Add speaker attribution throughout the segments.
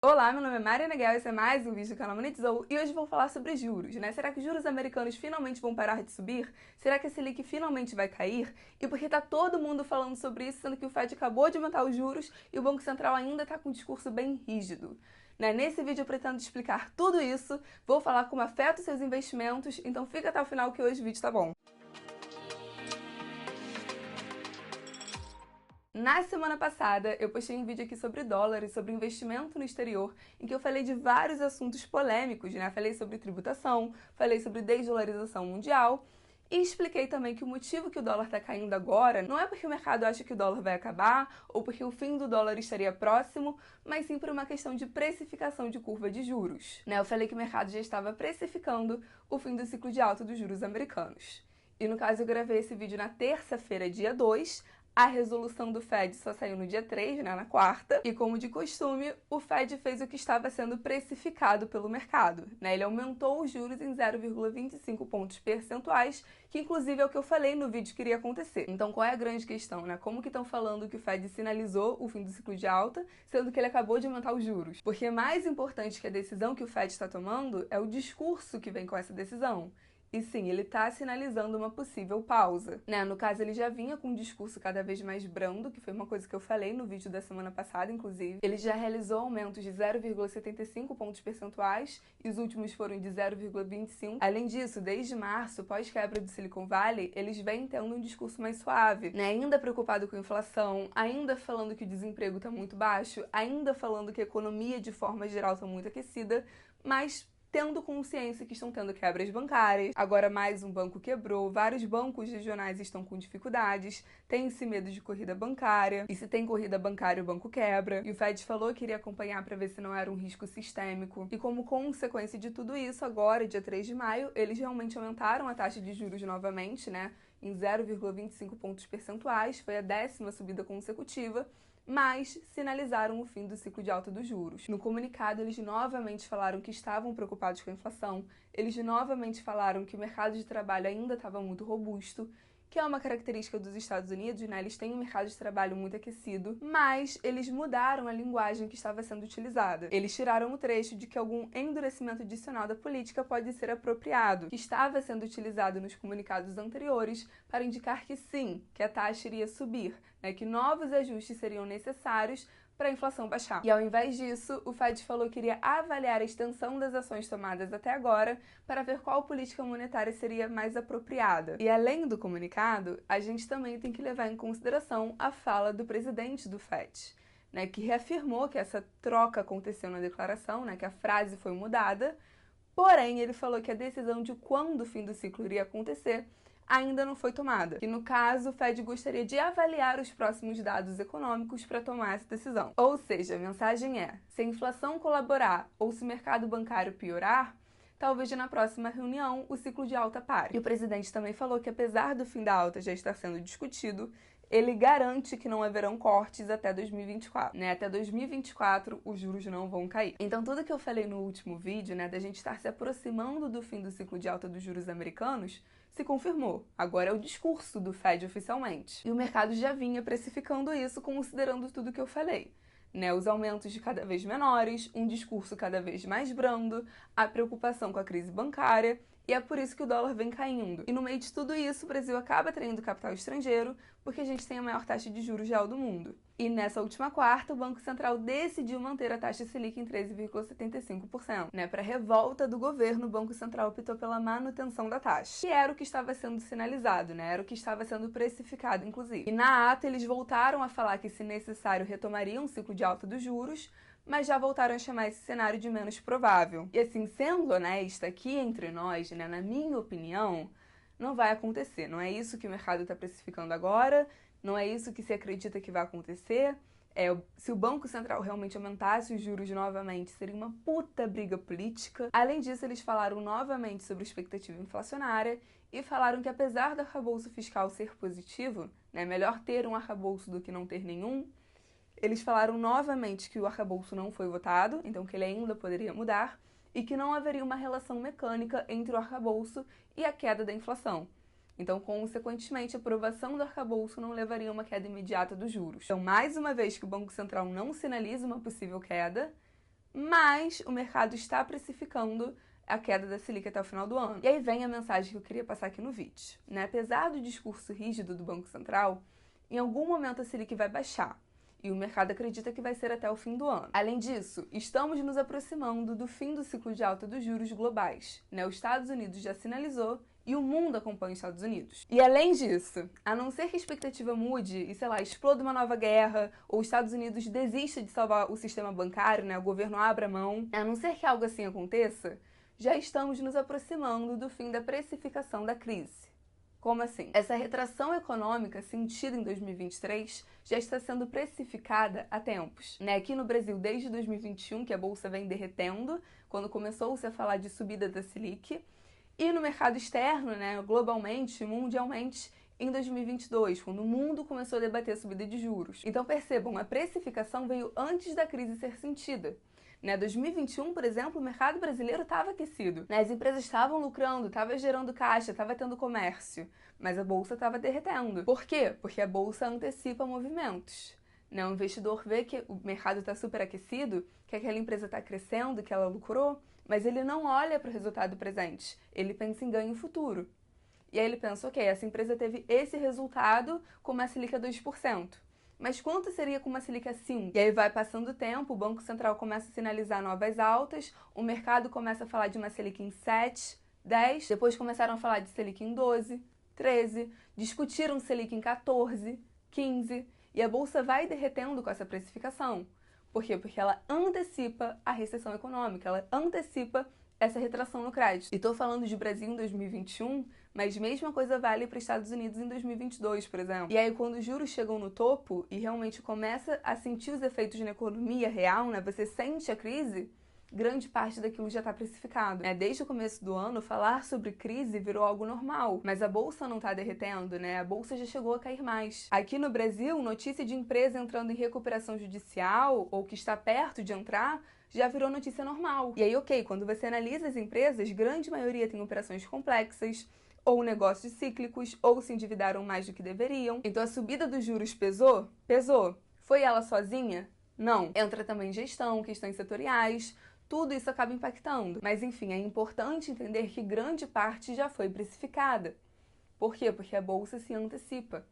Speaker 1: Olá, meu nome é Mariana Guel, esse é mais um vídeo do canal Monetizou e hoje vou falar sobre juros, né? Será que os juros americanos finalmente vão parar de subir? Será que a Selic finalmente vai cair? E por que tá todo mundo falando sobre isso, sendo que o Fed acabou de aumentar os juros e o Banco Central ainda tá com um discurso bem rígido? Né? Nesse vídeo eu pretendo explicar tudo isso, vou falar como afeta os seus investimentos, então fica até o final que hoje o vídeo tá bom. Na semana passada, eu postei um vídeo aqui sobre dólar e sobre investimento no exterior, em que eu falei de vários assuntos polêmicos, né? Falei sobre tributação, falei sobre desdolarização mundial e expliquei também que o motivo que o dólar está caindo agora não é porque o mercado acha que o dólar vai acabar ou porque o fim do dólar estaria próximo, mas sim por uma questão de precificação de curva de juros, né? Eu falei que o mercado já estava precificando o fim do ciclo de alta dos juros americanos. E no caso eu gravei esse vídeo na terça-feira, dia 2, a resolução do Fed só saiu no dia 3, né, na quarta, e como de costume, o Fed fez o que estava sendo precificado pelo mercado, né? Ele aumentou os juros em 0,25 pontos percentuais, que inclusive é o que eu falei no vídeo que iria acontecer. Então qual é a grande questão, né? Como que estão falando que o Fed sinalizou o fim do ciclo de alta, sendo que ele acabou de aumentar os juros? Porque mais importante que a decisão que o Fed está tomando é o discurso que vem com essa decisão. E sim, ele está sinalizando uma possível pausa, né? No caso, ele já vinha com um discurso cada vez mais brando, que foi uma coisa que eu falei no vídeo da semana passada, inclusive. Ele já realizou aumentos de 0,75 pontos percentuais e os últimos foram de 0,25. Além disso, desde março, pós-quebra do Silicon Valley, eles vêm tendo um discurso mais suave, né? Ainda preocupado com a inflação, ainda falando que o desemprego está muito baixo, ainda falando que a economia de forma geral está muito aquecida, mas tendo consciência que estão tendo quebras bancárias, agora mais um banco quebrou, vários bancos regionais estão com dificuldades, tem esse medo de corrida bancária, e se tem corrida bancária o banco quebra, e o Fed falou que iria acompanhar para ver se não era um risco sistêmico, e como consequência de tudo isso, agora, dia 3 de maio, eles realmente aumentaram a taxa de juros novamente, né, em 0,25 pontos percentuais, foi a 10ª subida consecutiva, mas sinalizaram o fim do ciclo de alta dos juros. No comunicado, eles novamente falaram que estavam preocupados com a inflação, eles novamente falaram que o mercado de trabalho ainda estava muito robusto, que é uma característica dos Estados Unidos, né? Eles têm um mercado de trabalho muito aquecido, mas eles mudaram a linguagem que estava sendo utilizada. Eles tiraram o trecho de que algum endurecimento adicional da política pode ser apropriado, que estava sendo utilizado nos comunicados anteriores para indicar que sim, que a taxa iria subir, né? Que novos ajustes seriam necessários para a inflação baixar. E ao invés disso, o Fed falou que iria avaliar a extensão das ações tomadas até agora para ver qual política monetária seria mais apropriada. E além do comunicado, a gente também tem que levar em consideração a fala do presidente do Fed, né, que reafirmou que essa troca aconteceu na declaração, né, que a frase foi mudada, porém ele falou que a decisão de quando o fim do ciclo iria acontecer ainda não foi tomada, que no caso o Fed gostaria de avaliar os próximos dados econômicos para tomar essa decisão. Ou seja, a mensagem é, se a inflação colaborar ou se o mercado bancário piorar, talvez na próxima reunião o ciclo de alta pare. E o presidente também falou que apesar do fim da alta já estar sendo discutido, ele garante que não haverão cortes até 2024, né? Até 2024 os juros não vão cair. Então tudo que eu falei no último vídeo, né, da gente estar se aproximando do fim do ciclo de alta dos juros americanos, se confirmou. Agora é o discurso do Fed oficialmente. E o mercado já vinha precificando isso considerando tudo que eu falei, né, os aumentos de cada vez menores, um discurso cada vez mais brando, a preocupação com a crise bancária, e é por isso que o dólar vem caindo. E no meio de tudo isso, o Brasil acaba atraindo capital estrangeiro, porque a gente tem a maior taxa de juros real do mundo. E nessa última quarta, o Banco Central decidiu manter a taxa Selic em 13,75%. Né? Para revolta do governo, o Banco Central optou pela manutenção da taxa, que era o que estava sendo sinalizado, né? Era o que estava sendo precificado, inclusive. E na ata, eles voltaram a falar que, se necessário, retomariam um ciclo de alta dos juros, mas já voltaram a chamar esse cenário de menos provável. E assim, sendo honesta, aqui entre nós, né, na minha opinião, não vai acontecer. Não é isso que o mercado está precificando agora, não é isso que se acredita que vai acontecer. Se o Banco Central realmente aumentasse os juros novamente, seria uma puta briga política. Além disso, eles falaram novamente sobre a expectativa inflacionária e falaram que apesar do arcabouço fiscal ser positivo, né, melhor ter um arcabouço do que não ter nenhum, eles falaram novamente que o arcabouço não foi votado, então que ele ainda poderia mudar, e que não haveria uma relação mecânica entre o arcabouço e a queda da inflação. Então, consequentemente, a aprovação do arcabouço não levaria a uma queda imediata dos juros. Então, mais uma vez que o Banco Central não sinaliza uma possível queda, mas o mercado está precificando a queda da Selic até o final do ano. E aí vem a mensagem que eu queria passar aqui no vídeo, né? Apesar do discurso rígido do Banco Central, em algum momento a Selic vai baixar. E o mercado acredita que vai ser até o fim do ano. Além disso, estamos nos aproximando do fim do ciclo de alta dos juros globais, né? Os Estados Unidos já sinalizou e o mundo acompanha os Estados Unidos. E além disso, a não ser que a expectativa mude e, sei lá, exploda uma nova guerra, ou os Estados Unidos desista de salvar o sistema bancário, né? O governo abra mão, a não ser que algo assim aconteça, já estamos nos aproximando do fim da precificação da crise. Como assim? Essa retração econômica sentida em 2023 já está sendo precificada há tempos, né? Aqui no Brasil, desde 2021, que a bolsa vem derretendo, quando começou-se a falar de subida da Selic, e no mercado externo, né, globalmente, mundialmente, em 2022, quando o mundo começou a debater a subida de juros. Então percebam, a precificação veio antes da crise ser sentida. 2021, por exemplo, o mercado brasileiro estava aquecido. As empresas estavam lucrando, estava gerando caixa, estava tendo comércio, mas a bolsa estava derretendo. Por quê? Porque a bolsa antecipa movimentos. O investidor vê que o mercado está super aquecido, que aquela empresa está crescendo, que ela lucrou, mas ele não olha para o resultado presente, ele pensa em ganho futuro. E aí ele pensa, ok, essa empresa teve esse resultado com uma Selic a 2%. Mas quanto seria com uma Selic a 5? E aí vai passando o tempo, o Banco Central começa a sinalizar novas altas, o mercado começa a falar de uma Selic em 7, 10, depois começaram a falar de Selic em 12, 13, discutiram Selic em 14, 15, e a bolsa vai derretendo com essa precificação. Por quê? Porque ela antecipa a recessão econômica, ela antecipa essa retração no crédito. E tô falando de Brasil em 2021, mas mesma coisa vale para os Estados Unidos em 2022, por exemplo. E aí, quando os juros chegam no topo e realmente começa a sentir os efeitos na economia real, né? Você sente a crise, grande parte daquilo já está precificado. Desde o começo do ano, falar sobre crise virou algo normal, mas a bolsa não está derretendo, né? A bolsa já chegou a cair mais. Aqui no Brasil, notícia de empresa entrando em recuperação judicial ou que está perto de entrar, já virou notícia normal. E aí, ok, quando você analisa as empresas, grande maioria tem operações complexas, ou negócios cíclicos, ou se endividaram mais do que deveriam. Então a subida dos juros pesou? Pesou. Foi ela sozinha? Não. Entra também gestão, questões setoriais, tudo isso acaba impactando. Mas enfim, é importante entender que grande parte já foi precificada. Por quê? Porque a bolsa se antecipa.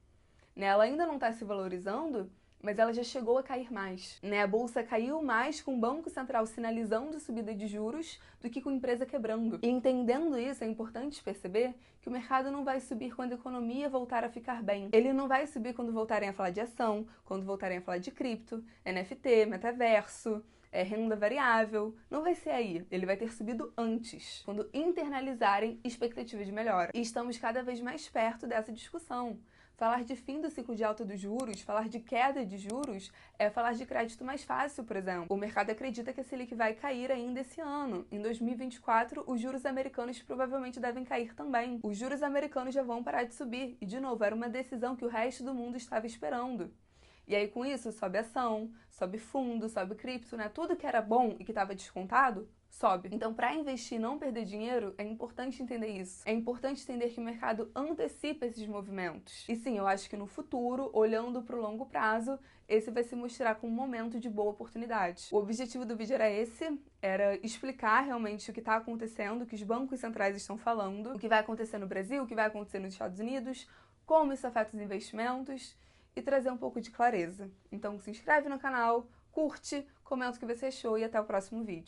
Speaker 1: Ela ainda não está se valorizando, mas ela já chegou a cair mais. A bolsa caiu mais com o Banco Central sinalizando subida de juros do que com a empresa quebrando. E entendendo isso, é importante perceber que o mercado não vai subir quando a economia voltar a ficar bem. Ele não vai subir quando voltarem a falar de ação, quando voltarem a falar de cripto, NFT, metaverso, renda variável. Não vai ser aí. Ele vai ter subido antes, quando internalizarem expectativas de melhora. E estamos cada vez mais perto dessa discussão. Falar de fim do ciclo de alta dos juros, falar de queda de juros, é falar de crédito mais fácil, por exemplo. O mercado acredita que a Selic vai cair ainda esse ano. Em 2024, os juros americanos provavelmente devem cair também. Os juros americanos já vão parar de subir. E, de novo, era uma decisão que o resto do mundo estava esperando. E aí, com isso, sobe ação, sobe fundo, sobe cripto, né? Tudo que era bom e que estava descontado, sobe. Então, para investir e não perder dinheiro, é importante entender isso. É importante entender que o mercado antecipa esses movimentos. E sim, eu acho que no futuro, olhando para o longo prazo, esse vai se mostrar como um momento de boa oportunidade. O objetivo do vídeo era esse, era explicar realmente o que está acontecendo, o que os bancos centrais estão falando, o que vai acontecer no Brasil, o que vai acontecer nos Estados Unidos, como isso afeta os investimentos, e trazer um pouco de clareza. Então se inscreve no canal, curte, comenta o que você achou e até o próximo vídeo.